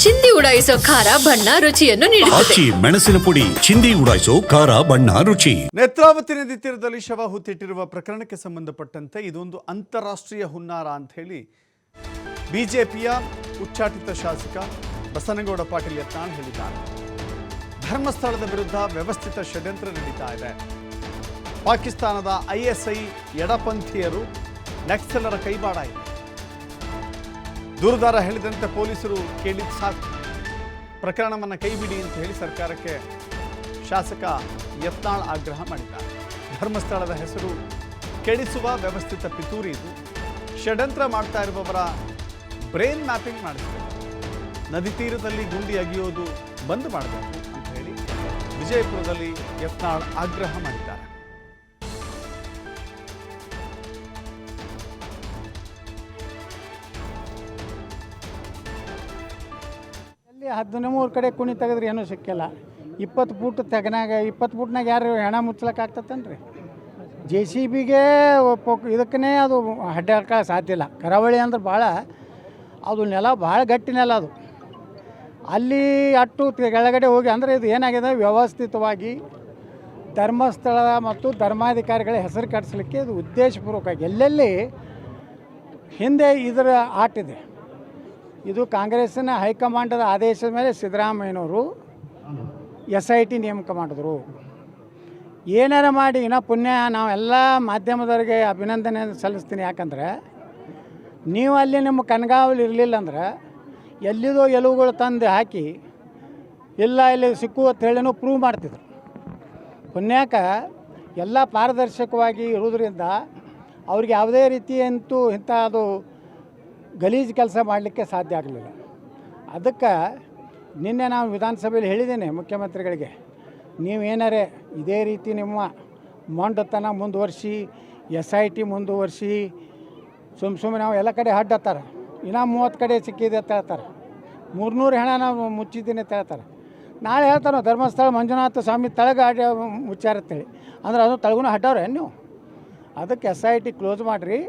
ಚಿಂದಿ ಉಡಾಯಿಸೋ ಖಾರ ಬಣ್ಣ ರುಚಿಯನ್ನು ನೀಡುತ್ತದೆ. ಮೆಣಸಿನ ಪುಡಿ ಚಿಂದಿ ಉಡಾಯಿಸೋ ಖಾರ ಬಣ್ಣ ರುಚಿ. ನೇತ್ರಾವತಿ ನದಿ ತೀರದಲ್ಲಿ ಶವ ಹೂತಿಟ್ಟಿರುವ ಪ್ರಕರಣಕ್ಕೆ ಸಂಬಂಧಪಟ್ಟಂತೆ ಇದೊಂದು ಅಂತಾರಾಷ್ಟ್ರೀಯ ಹುನ್ನಾರ ಅಂತ ಹೇಳಿ ಬಿಜೆಪಿಯ ಉಚ್ಚಾಟಿತ ಶಾಸಕ ಬಸನಗೌಡ ಪಾಟೀಲ್ ಯತ್ನಾಳ್ ಹೇಳಿದ್ದಾರೆ. ಧರ್ಮಸ್ಥಳದ ವಿರುದ್ಧ ವ್ಯವಸ್ಥಿತ ಷಡ್ಯಂತ್ರ ನಡೀತಾ ಇದೆ. ಪಾಕಿಸ್ತಾನದ ISI ಎಡಪಂಥೀಯರು ನಕ್ಸಲರ ಕೈವಾಡ ಇದೆ. ದೂರುದಾರ ಹೇಳಿದಂತೆ ಪೊಲೀಸರು ಕೇಳಿದ ಸಾಕು, ಪ್ರಕರಣವನ್ನು ಕೈಬಿಡಿ ಅಂತ ಹೇಳಿ ಸರ್ಕಾರಕ್ಕೆ ಶಾಸಕ ಯತ್ನಾಳ್ ಆಗ್ರಹ ಮಾಡಿದ್ದಾರೆ. ಧರ್ಮಸ್ಥಳದ ಹೆಸರು ಕೆಡಿಸುವ ವ್ಯವಸ್ಥಿತ ಪಿತೂರಿ ಇದು. ಷಡ್ಯಂತ್ರ ಮಾಡ್ತಾ ಇರುವವರ ಬ್ರೈನ್ ಮ್ಯಾಪಿಂಗ್ ಮಾಡಿಸಬೇಕು. ನದಿ ತೀರದಲ್ಲಿ ಗುಂಡಿ ಅಗಿಯೋದು ಬಂದ್ ಮಾಡಬೇಕು ಅಂತ ಹೇಳಿ ವಿಜಯಪುರದಲ್ಲಿ ಯತ್ನಾಳ್ ಆಗ್ರಹ ಮಾಡಿದ್ದಾರೆ. ಅಲ್ಲಿ 13 ಕಡೆ ಕುಣಿ ತೆಗೆದ್ರೆ ಏನೂ ಸಿಕ್ಕಿಲ್ಲ. 20 ಫೂಟ್ ತೆಗನಾಗ 20 ಫೂಟ್ನಾಗ ಯಾರು ಹೆಣ ಮುಚ್ಚಲಕ್ಕೆ ಆಗ್ತತ್ತನ್ರಿ? JCBಗೆ ಇದಕ್ಕೇ ಅದು ಅಡ್ಡಾಕ ಸಾಧ್ಯ ಇಲ್ಲ. ಕರಾವಳಿ ಅಂದ್ರೆ ಭಾಳ ಅದು ನೆಲ ಭಾಳ ಗಟ್ಟಿ ನೆಲ ಅದು. ಅಲ್ಲಿ ಅಟ್ಟು ಕೆಳಗಡೆ ಹೋಗಿ ಅಂದರೆ ಇದು ಏನಾಗಿದೆ, ವ್ಯವಸ್ಥಿತವಾಗಿ ಧರ್ಮಸ್ಥಳ ಮತ್ತು ಧರ್ಮಾಧಿಕಾರಿಗಳ ಹೆಸರು ಕೆಡಿಸ್ಲಿಕ್ಕೆ ಇದು ಉದ್ದೇಶಪೂರ್ವಕವಾಗಿ ಎಲ್ಲೆಲ್ಲಿ ಹಿಂದೆ ಇದರ ಆಟಿದೆ. ಇದು ಕಾಂಗ್ರೆಸ್ಸಿನ ಹೈಕಮಾಂಡದ ಆದೇಶದ ಮೇಲೆ ಸಿದ್ದರಾಮಯ್ಯನವರು SIT ನೇಮಕ ಮಾಡಿದ್ರು. ಏನಾರ ಮಾಡಿ ಇನ್ನೂ ಪುಣ್ಯ ನಾವೆಲ್ಲ ಮಾಧ್ಯಮದವರಿಗೆ ಅಭಿನಂದನೆ ಸಲ್ಲಿಸ್ತೀನಿ. ಯಾಕಂದರೆ ನೀವು ಅಲ್ಲಿ ನಿಮ್ಮ ಕಣ್ಗಾವಲು ಇರಲಿಲ್ಲ ಅಂದ್ರೆ ಎಲ್ಲಿದೋ ಎಲುವುಗಳು ತಂದು ಹಾಕಿ ಇಲ್ಲ ಇಲ್ಲಿ ಸಿಕ್ಕು ಅಂತ ಹೇಳಿನೂ ಪ್ರೂವ್ ಮಾಡ್ತಿದ್ರು. ಪುಣ್ಯಾಕ ಎಲ್ಲ ಪಾರದರ್ಶಕವಾಗಿ ಇರೋದ್ರಿಂದ ಅವ್ರಿಗೆ ಯಾವುದೇ ರೀತಿಯಂತೂ ಇಂಥ ಅದು ಗಲೀಜು ಕೆಲಸ ಮಾಡಲಿಕ್ಕೆ ಸಾಧ್ಯ ಆಗಲಿಲ್ಲ. ಅದಕ್ಕೆ ನಿನ್ನೆ ನಾವು ವಿಧಾನಸಭೆಯಲ್ಲಿ ಹೇಳಿದ್ದೇನೆ ಮುಖ್ಯಮಂತ್ರಿಗಳಿಗೆ, ನೀವೇನಾರೇ ಇದೇ ರೀತಿ ನಿಮ್ಮ ಮೊಂಡತನ ಮುಂದುವರಿಸಿ SIT ಮುಂದುವರಿಸಿ ಸುಮ್ಮನೆ ನಾವು ಎಲ್ಲ ಕಡೆ ಹಡ್ಡತ್ತಾರೆ. ಇನ್ನೂ 30 ಕಡೆ ಸಿಕ್ಕಿದೆ ಅಂತ ಹೇಳ್ತಾರೆ. 300 ಹೆಣ ನಾವು ಮುಚ್ಚಿದ್ದೀನಿ ಅಂತ ಹೇಳ್ತಾರೆ. ನಾಳೆ ಹೇಳ್ತಾರೆ ಧರ್ಮಸ್ಥಳ ಮಂಜುನಾಥ ಸ್ವಾಮಿ ತಳಗ ಮುಚ್ಚಾರತ್ತೇಳಿ. ಅಂದ್ರೆ ಅದು ತಳಗೂ ಹಡ್ಡವ್ರೆ ನೀವು. ಅದಕ್ಕೆ SIT ಕ್ಲೋಸ್ ಮಾಡಿರಿ.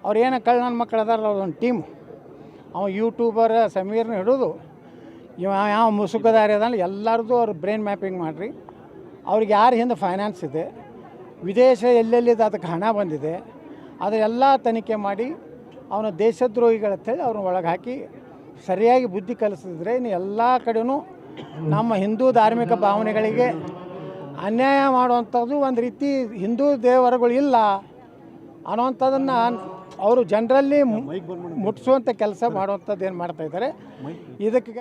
ಅವ್ರು ಏನು ನನ್ನ ಮಕ್ಕಳು ಅದಾರ ಒಂದು ಟೀಮು, ಅವ ಯೂಟ್ಯೂಬರ್ ಸಮೀರ್ನ ಹಿಡಿದು ಯಾವ ಮುಸುಕದಾರಿ ಅದ ಎಲ್ಲರದ್ದು ಅವ್ರು ಬ್ರೈನ್ ಮ್ಯಾಪಿಂಗ್ ಮಾಡಿರಿ. ಅವ್ರಿಗೆ ಯಾರು ಹಿಂದೆ ಫೈನಾನ್ಸ್ ಇದೆ, ವಿದೇಶ ಎಲ್ಲೆಲ್ಲಿದೆ ಅದಕ್ಕೆ ಹಣ ಬಂದಿದೆ, ಅದೆಲ್ಲ ತನಿಖೆ ಮಾಡಿ ಅವನ ದೇಶದ್ರೋಹಿಗಳಂತೇಳಿ ಅವ್ರನ್ನ ಒಳಗೆ ಹಾಕಿ ಸರಿಯಾಗಿ ಬುದ್ಧಿ ಕಲಿಸಿದ್ರೆ ಇನ್ನು ಎಲ್ಲ ಕಡೆಯೂ ನಮ್ಮ ಹಿಂದೂ ಧಾರ್ಮಿಕ ಭಾವನೆಗಳಿಗೆ ಅನ್ಯಾಯ ಮಾಡುವಂಥದ್ದು ಒಂದು ರೀತಿ ಹಿಂದೂ ದೇವರುಗಳು ಇಲ್ಲ ಅನ್ನೋವಂಥದ್ದನ್ನು ಅವರು ಜನರಲ್ಲಿ ಮುಟ್ಟಿಸುವಂಥ ಕೆಲಸ ಮಾಡುವಂಥದ್ದು ಏನು ಮಾಡ್ತಾಯಿದ್ದಾರೆ. ಇದಕ್ಕೆ